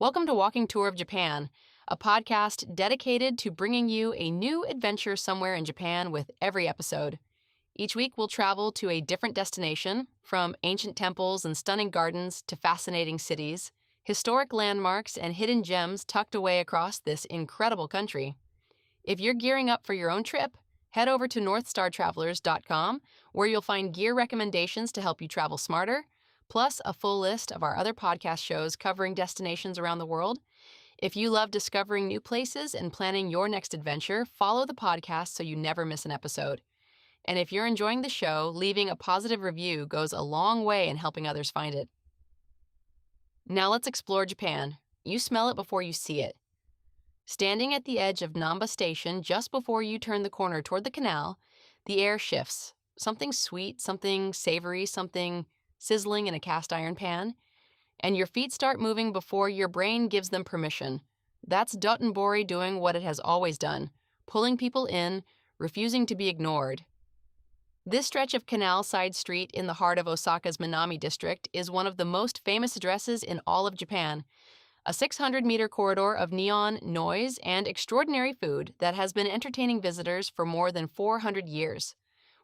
Welcome to Walking Tour of Japan, a podcast dedicated to bringing you a new adventure somewhere in Japan with every episode. Each week, we'll travel to a different destination, from ancient temples and stunning gardens to fascinating cities, historic landmarks, and hidden gems tucked away across this incredible country. If you're gearing up for your own trip, head over to northstartravelers.com, where you'll find gear recommendations to help you travel smarter, plus a full list of our other podcast shows covering destinations around the world. If you love discovering new places and planning your next adventure, follow the podcast so you never miss an episode. And if you're enjoying the show, leaving a positive review goes a long way in helping others find it. Now let's explore Japan. You smell it before you see it. Standing at the edge of Namba Station just before you turn the corner toward the canal, the air shifts. Something sweet, something savory, something sizzling in a cast iron pan, and your feet start moving before your brain gives them permission. That's Dotonbori doing what it has always done, pulling people in, refusing to be ignored. This stretch of canal-side street in the heart of Osaka's Minami district is one of the most famous addresses in all of Japan, a 600-meter corridor of neon, noise, and extraordinary food that has been entertaining visitors for more than 400 years.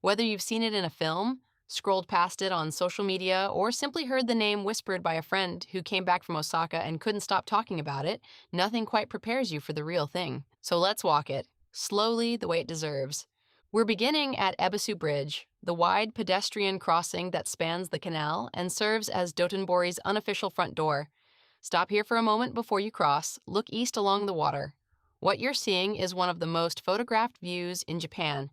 Whether you've seen it in a film, scrolled past it on social media, or simply heard the name whispered by a friend who came back from Osaka and couldn't stop talking about it, nothing quite prepares you for the real thing. So let's walk it, slowly the way it deserves. We're beginning at Ebisu Bridge, the wide pedestrian crossing that spans the canal and serves as Dotonbori's unofficial front door. Stop here for a moment before you cross, look east along the water. What you're seeing is one of the most photographed views in Japan.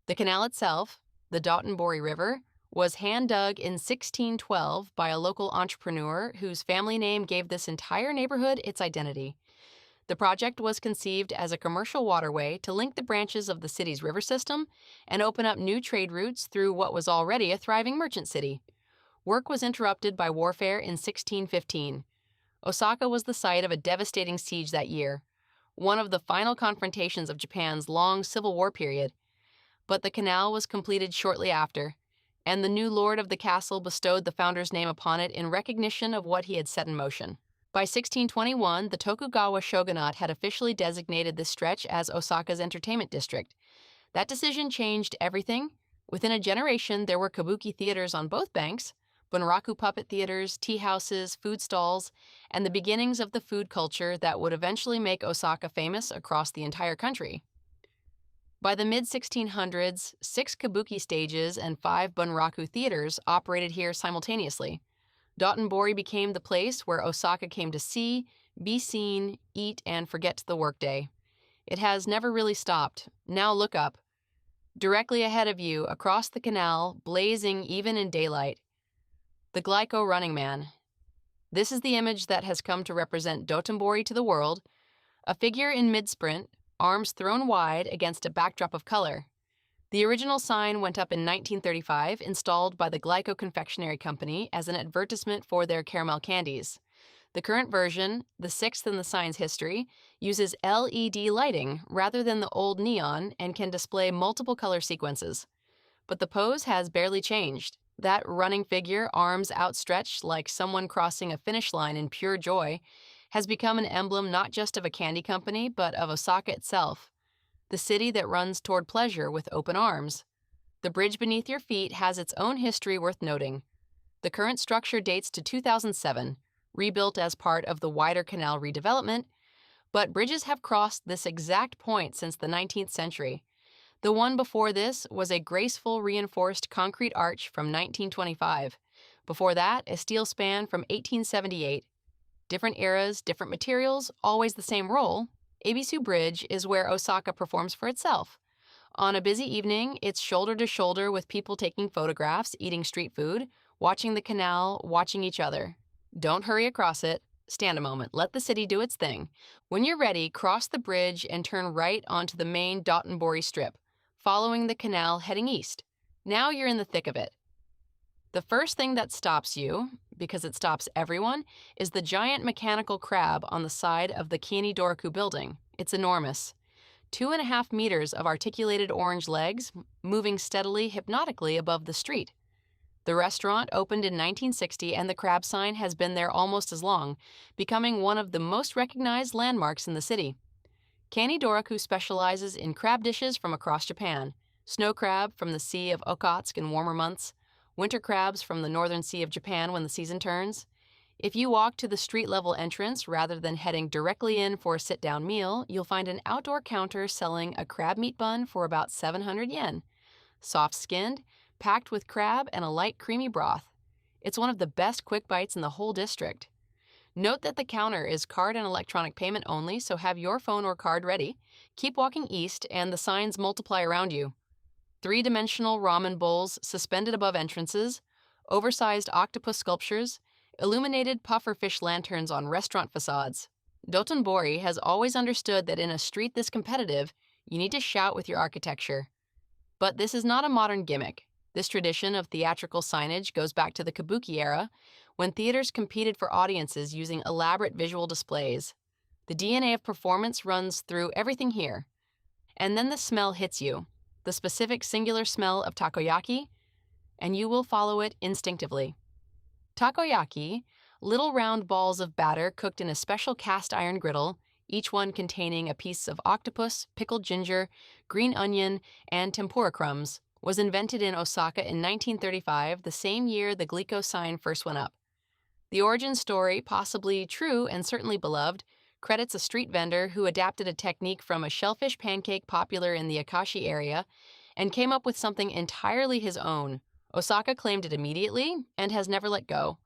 The canal itself, the Dotonbori River, was hand-dug in 1612 by a local entrepreneur whose family name gave this entire neighborhood its identity. The project was conceived as a commercial waterway to link the branches of the city's river system and open up new trade routes through what was already a thriving merchant city. Work was interrupted by warfare in 1615. Osaka was the site of a devastating siege that year, one of the final confrontations of Japan's long Civil War period. But the canal was completed shortly after, and the new lord of the castle bestowed the founder's name upon it in recognition of what he had set in motion. By 1621, the Tokugawa shogunate had officially designated this stretch as Osaka's entertainment district. That decision changed everything. Within a generation, there were kabuki theaters on both banks, bunraku puppet theaters, tea houses, food stalls, and the beginnings of the food culture that would eventually make Osaka famous across the entire country. By the mid-1600s, 6 kabuki stages and 5 bunraku theaters operated here simultaneously. Dotonbori became the place where Osaka came to see, be seen, eat, and forget the workday. It has never really stopped. Now look up. Directly ahead of you, across the canal, blazing even in daylight, the Glico Running Man. This is the image that has come to represent Dotonbori to the world, a figure in mid-sprint, arms thrown wide against a backdrop of color. The original sign went up in 1935, installed by the Glico Confectionery Company as an advertisement for their caramel candies. The current version, the sixth in the sign's history, uses LED lighting rather than the old neon and can display multiple color sequences. But the pose has barely changed. That running figure, arms outstretched like someone crossing a finish line in pure joy, has become an emblem not just of a candy company, but of Osaka itself, the city that runs toward pleasure with open arms. The bridge beneath your feet has its own history worth noting. The current structure dates to 2007, rebuilt as part of the wider canal redevelopment, but bridges have crossed this exact point since the 19th century. The one before this was a graceful reinforced concrete arch from 1925. Before that, a steel span from 1878. Different eras, different materials, always the same role. Ebisu Bridge is where Osaka performs for itself. On a busy evening, it's shoulder to shoulder with people taking photographs, eating street food, watching the canal, watching each other. Don't hurry across it. Stand a moment. Let the city do its thing. When you're ready, cross the bridge and turn right onto the main Dotonbori strip, following the canal heading east. Now you're in the thick of it. The first thing that stops you, because it stops everyone, is the giant mechanical crab on the side of the Kuidaore building. It's enormous. 2.5 meters of articulated orange legs moving steadily, hypnotically above the street. The restaurant opened in 1960 and the crab sign has been there almost as long, becoming one of the most recognized landmarks in the city. Kanidoraku specializes in crab dishes from across Japan: snow crab from the Sea of Okhotsk in warmer months, winter crabs from the northern Sea of Japan when the season turns. If you walk to the street-level entrance rather than heading directly in for a sit-down meal, you'll find an outdoor counter selling a crab meat bun for about 700 yen. Soft-skinned, packed with crab and a light creamy broth. It's one of the best quick bites in the whole district. Note that the counter is card and electronic payment only, so have your phone or card ready. Keep walking east and the signs multiply around you. Three-dimensional ramen bowls suspended above entrances, oversized octopus sculptures, illuminated pufferfish lanterns on restaurant facades. Dotonbori has always understood that in a street this competitive, you need to shout with your architecture. But this is not a modern gimmick. This tradition of theatrical signage goes back to the kabuki era, when theaters competed for audiences using elaborate visual displays. The DNA of performance runs through everything here. And then the smell hits you, the specific singular smell of takoyaki, and you will follow it instinctively. Takoyaki, little round balls of batter cooked in a special cast iron griddle, each one containing a piece of octopus, pickled ginger, green onion, and tempura crumbs, was invented in Osaka in 1935, the same year the Glico sign first went up. The origin story, possibly true and certainly beloved, credits a street vendor who adapted a technique from a shellfish pancake popular in the Akashi area and came up with something entirely his own. Osaka claimed it immediately and has never let go.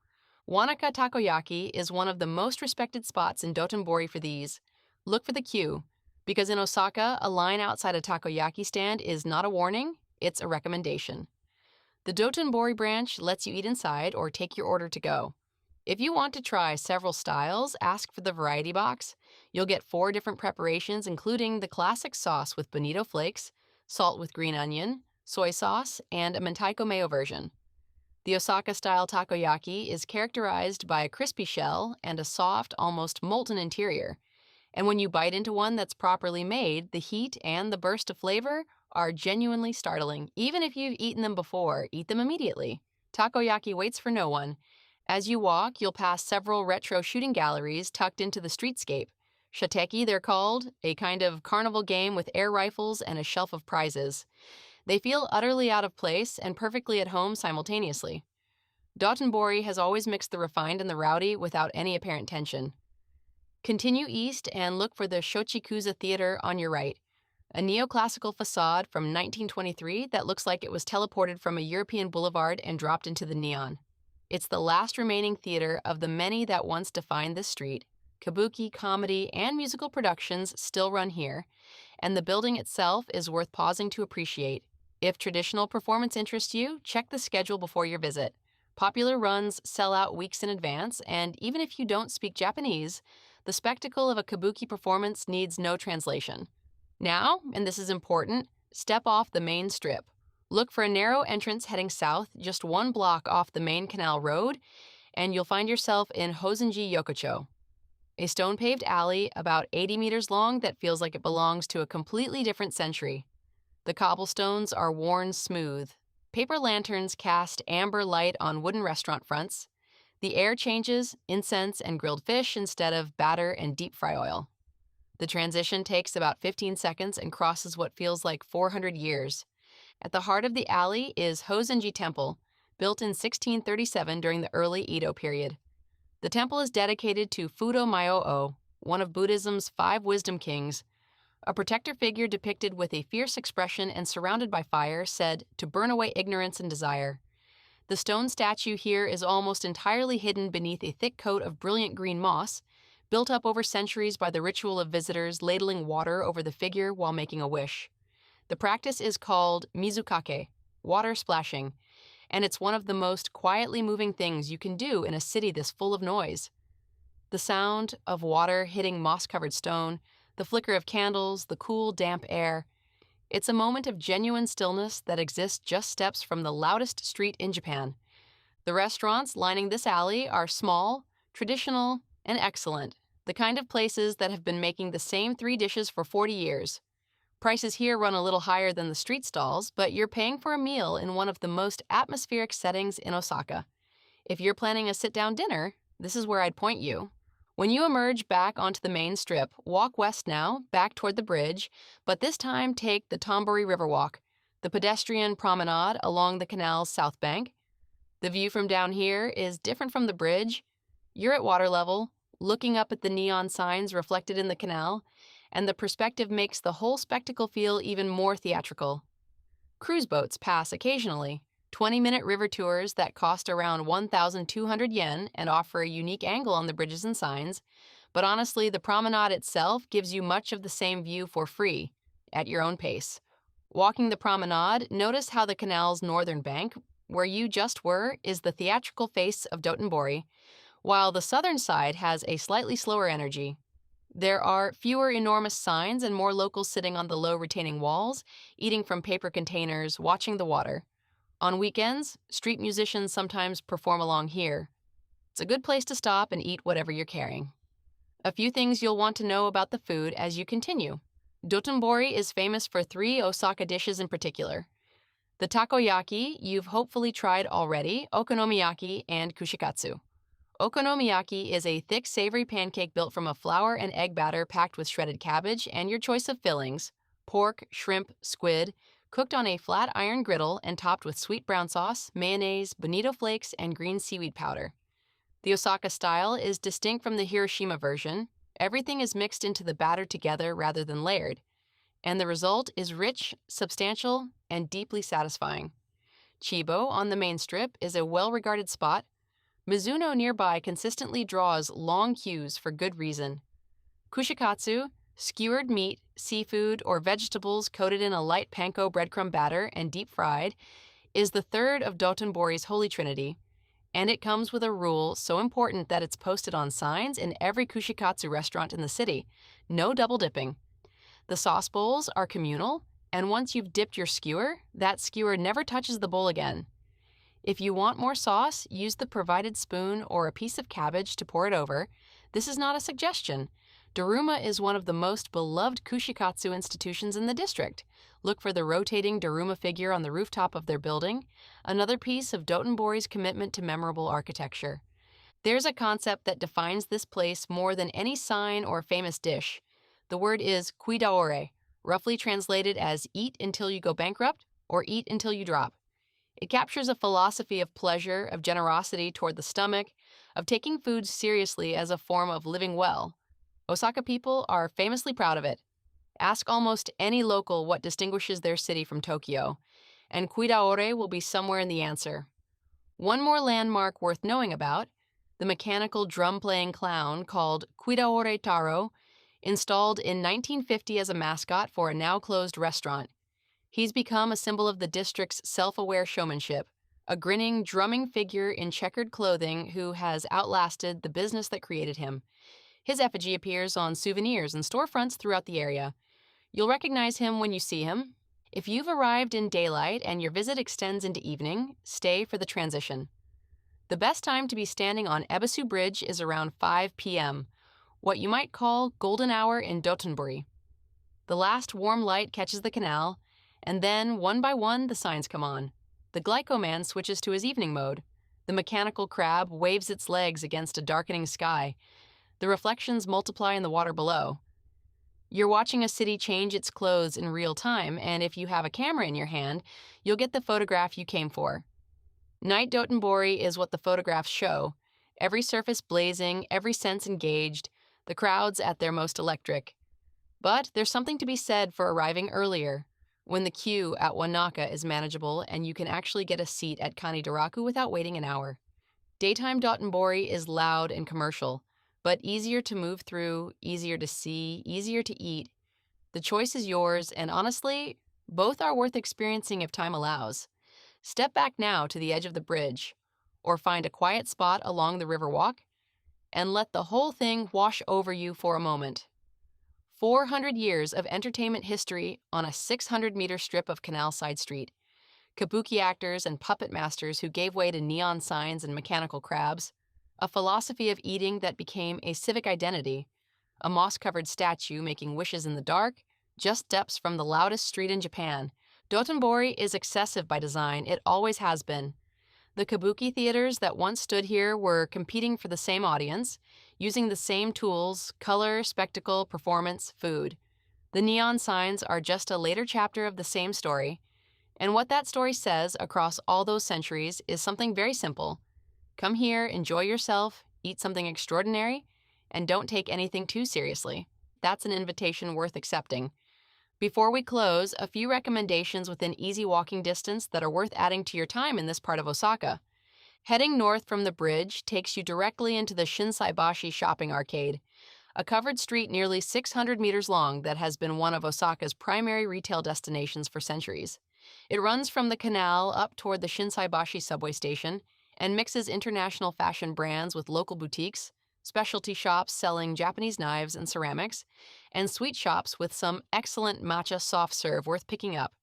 Wanaka Takoyaki is one of the most respected spots in Dotonbori for these. Look for the queue, because in Osaka, a line outside a takoyaki stand is not a warning, it's a recommendation. The Dotonbori branch lets you eat inside or take your order to go. If you want to try several styles, ask for the variety box. You'll get 4 different preparations, including the classic sauce with bonito flakes, salt with green onion, soy sauce, and a mentaiko mayo version. The Osaka-style takoyaki is characterized by a crispy shell and a soft, almost molten interior. And when you bite into one that's properly made, the heat and the burst of flavor are genuinely startling. Even if you've eaten them before, eat them immediately. Takoyaki waits for no one. As you walk, you'll pass several retro shooting galleries tucked into the streetscape. Shateki, they're called, a kind of carnival game with air rifles and a shelf of prizes. They feel utterly out of place and perfectly at home simultaneously. Dotonbori has always mixed the refined and the rowdy without any apparent tension. Continue east and look for the Shochikuza Theater on your right, a neoclassical facade from 1923 that looks like it was teleported from a European boulevard and dropped into the neon. It's the last remaining theater of the many that once defined this street. Kabuki, comedy, and musical productions still run here, and the building itself is worth pausing to appreciate. If traditional performance interests you, check the schedule before your visit. Popular runs sell out weeks in advance, and even if you don't speak Japanese, the spectacle of a kabuki performance needs no translation. Now, and this is important, step off the main strip. Look for a narrow entrance heading south, just 1 block off the main canal road, and you'll find yourself in Hozenji Yokocho, a stone-paved alley about 80 meters long that feels like it belongs to a completely different century. The cobblestones are worn smooth. Paper lanterns cast amber light on wooden restaurant fronts. The air changes, incense and grilled fish instead of batter and deep fry oil. The transition takes about 15 seconds and crosses what feels like 400 years. At the heart of the alley is Hozenji Temple, built in 1637 during the early Edo period. The temple is dedicated to Fudo Myoo, one of Buddhism's 5 wisdom kings, a protector figure depicted with a fierce expression and surrounded by fire, said to burn away ignorance and desire. The stone statue here is almost entirely hidden beneath a thick coat of brilliant green moss, built up over centuries by the ritual of visitors ladling water over the figure while making a wish. The practice is called mizukake, water splashing, and it's one of the most quietly moving things you can do in a city this full of noise. The sound of water hitting moss-covered stone, the flicker of candles, the cool, damp air. It's a moment of genuine stillness that exists just steps from the loudest street in Japan. The restaurants lining this alley are small, traditional, and excellent, the kind of places that have been making the same 3 dishes for 40 years. Prices here run a little higher than the street stalls, but you're paying for a meal in one of the most atmospheric settings in Osaka. If you're planning a sit-down dinner, this is where I'd point you. When you emerge back onto the main strip, walk west now, back toward the bridge, but this time take the Dotonbori Riverwalk, the pedestrian promenade along the canal's south bank. The view from down here is different from the bridge. You're at water level, looking up at the neon signs reflected in the canal, and the perspective makes the whole spectacle feel even more theatrical. Cruise boats pass occasionally, 20-minute river tours that cost around 1,200 yen and offer a unique angle on the bridges and signs, but honestly, the promenade itself gives you much of the same view for free, at your own pace. Walking the promenade, notice how the canal's northern bank, where you just were, is the theatrical face of Dotonbori, while the southern side has a slightly slower energy. There are fewer enormous signs and more locals sitting on the low retaining walls, eating from paper containers, watching the water. On weekends, street musicians sometimes perform along here. It's a good place to stop and eat whatever you're carrying. A few things you'll want to know about the food as you continue. Dotonbori is famous for 3 Osaka dishes in particular. The takoyaki you've hopefully tried already, okonomiyaki, and kushikatsu. Okonomiyaki is a thick, savory pancake built from a flour and egg batter packed with shredded cabbage and your choice of fillings, pork, shrimp, squid, cooked on a flat iron griddle and topped with sweet brown sauce, mayonnaise, bonito flakes, and green seaweed powder. The Osaka style is distinct from the Hiroshima version. Everything is mixed into the batter together rather than layered, and the result is rich, substantial, and deeply satisfying. Chibo, on the main strip, is a well-regarded spot. Mizuno nearby consistently draws long queues for good reason. Kushikatsu, skewered meat, seafood, or vegetables coated in a light panko breadcrumb batter and deep fried, is the third of Dotonbori's Holy Trinity, and it comes with a rule so important that it's posted on signs in every kushikatsu restaurant in the city: no double dipping. The sauce bowls are communal, and once you've dipped your skewer, that skewer never touches the bowl again. If you want more sauce, use the provided spoon or a piece of cabbage to pour it over. This is not a suggestion. Daruma is one of the most beloved kushikatsu institutions in the district. Look for the rotating Daruma figure on the rooftop of their building, another piece of Dotonbori's commitment to memorable architecture. There's a concept that defines this place more than any sign or famous dish. The word is kuidaore, roughly translated as eat until you go bankrupt or eat until you drop. It captures a philosophy of pleasure, of generosity toward the stomach, of taking food seriously as a form of living well. Osaka people are famously proud of it. Ask almost any local what distinguishes their city from Tokyo, and kuidaore will be somewhere in the answer. One more landmark worth knowing about: the mechanical drum-playing clown called Kuidaore Taro, installed in 1950 as a mascot for a now-closed restaurant. He's become a symbol of the district's self-aware showmanship, a grinning, drumming figure in checkered clothing who has outlasted the business that created him. His effigy appears on souvenirs and storefronts throughout the area. You'll recognize him when you see him. If you've arrived in daylight and your visit extends into evening, stay for the transition. The best time to be standing on Ebisu Bridge is around 5 p.m., what you might call golden hour in Dotonbori. The last warm light catches the canal, and then, one by one, the signs come on. The Glico Man switches to his evening mode. The mechanical crab waves its legs against a darkening sky. The reflections multiply in the water below. You're watching a city change its clothes in real time, and if you have a camera in your hand, you'll get the photograph you came for. Night Dotonbori is what the photographs show. Every surface blazing, every sense engaged, the crowds at their most electric. But there's something to be said for arriving earlier, when the queue at Wanaka is manageable and you can actually get a seat at Kanidaraku without waiting an hour. Daytime Dotonbori is loud and commercial, but easier to move through, easier to see, easier to eat. The choice is yours, and honestly, both are worth experiencing if time allows. Step back now to the edge of the bridge, or find a quiet spot along the river walk, and let the whole thing wash over you for a moment. 400 years of entertainment history on a 600-meter strip of canal-side street. Kabuki actors and puppet masters who gave way to neon signs and mechanical crabs. A philosophy of eating that became a civic identity. A moss-covered statue making wishes in the dark. just steps from the loudest street in Japan. Dotonbori is excessive by design, it always has been. The kabuki theaters that once stood here were competing for the same audience, using the same tools: color, spectacle, performance, food. The neon signs are just a later chapter of the same story, and what that story says across all those centuries is something very simple. Come here, enjoy yourself, eat something extraordinary, and don't take anything too seriously. That's an invitation worth accepting. Before we close, a few recommendations within easy walking distance that are worth adding to your time in this part of Osaka. Heading north from the bridge takes you directly into the Shinsaibashi shopping arcade, a covered street nearly 600 meters long that has been one of Osaka's primary retail destinations for centuries. It runs from the canal up toward the Shinsaibashi subway station and mixes international fashion brands with local boutiques, specialty shops selling Japanese knives and ceramics, and sweet shops with some excellent matcha soft serve worth picking up.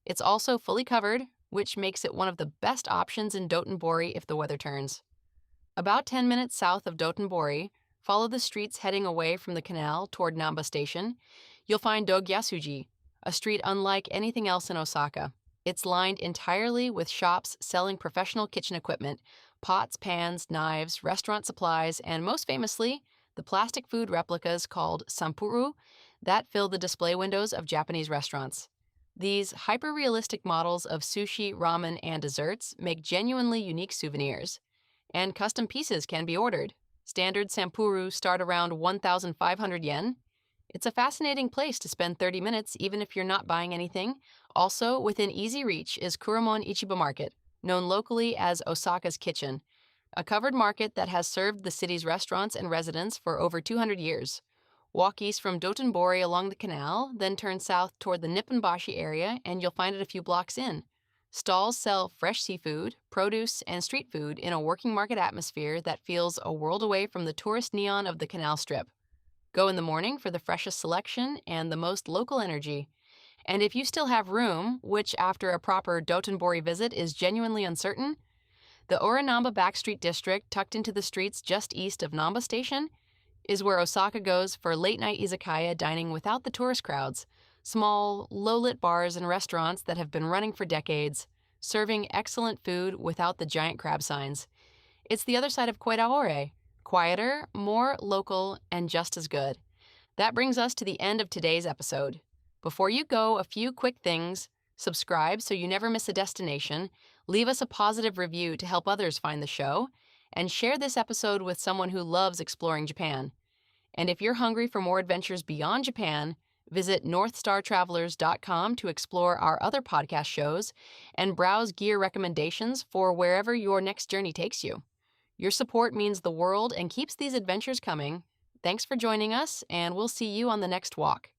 It's also fully covered, which makes it one of the best options in Dotonbori if the weather turns. About 10 minutes south of Dotonbori, follow the streets heading away from the canal toward Namba Station. You'll find Dogyasuji, a street unlike anything else in Osaka. It's lined entirely with shops selling professional kitchen equipment: pots, pans, knives, restaurant supplies, and most famously, the plastic food replicas called sampuru that fill the display windows of Japanese restaurants. These hyper-realistic models of sushi, ramen, and desserts make genuinely unique souvenirs. And custom pieces can be ordered. Standard sampuru start around 1,500 yen. It's a fascinating place to spend 30 minutes even if you're not buying anything. Also, within easy reach is Kuromon Ichiba Market, known locally as Osaka's Kitchen, a covered market that has served the city's restaurants and residents for over 200 years. Walk east from Dotonbori along the canal, then turn south toward the Nipponbashi area, and you'll find it a few blocks in. Stalls sell fresh seafood, produce, and street food in a working market atmosphere that feels a world away from the tourist neon of the canal strip. Go in the morning for the freshest selection and the most local energy. And if you still have room, which after a proper Dotonbori visit is genuinely uncertain, the Orinamba Backstreet District, tucked into the streets just east of Namba Station, is where Osaka goes for late-night izakaya dining without the tourist crowds. Small, low-lit bars and restaurants that have been running for decades, serving excellent food without the giant crab signs. It's the other side of kuidaore: quieter, more local, and just as good. That brings us to the end of today's episode. Before you go, a few quick things. Subscribe so you never miss a destination, leave us a positive review to help others find the show, and share this episode with someone who loves exploring Japan. And if you're hungry for more adventures beyond Japan, visit northstartravelers.com to explore our other podcast shows and browse gear recommendations for wherever your next journey takes you. Your support means the world and keeps these adventures coming. Thanks for joining us, and we'll see you on the next walk.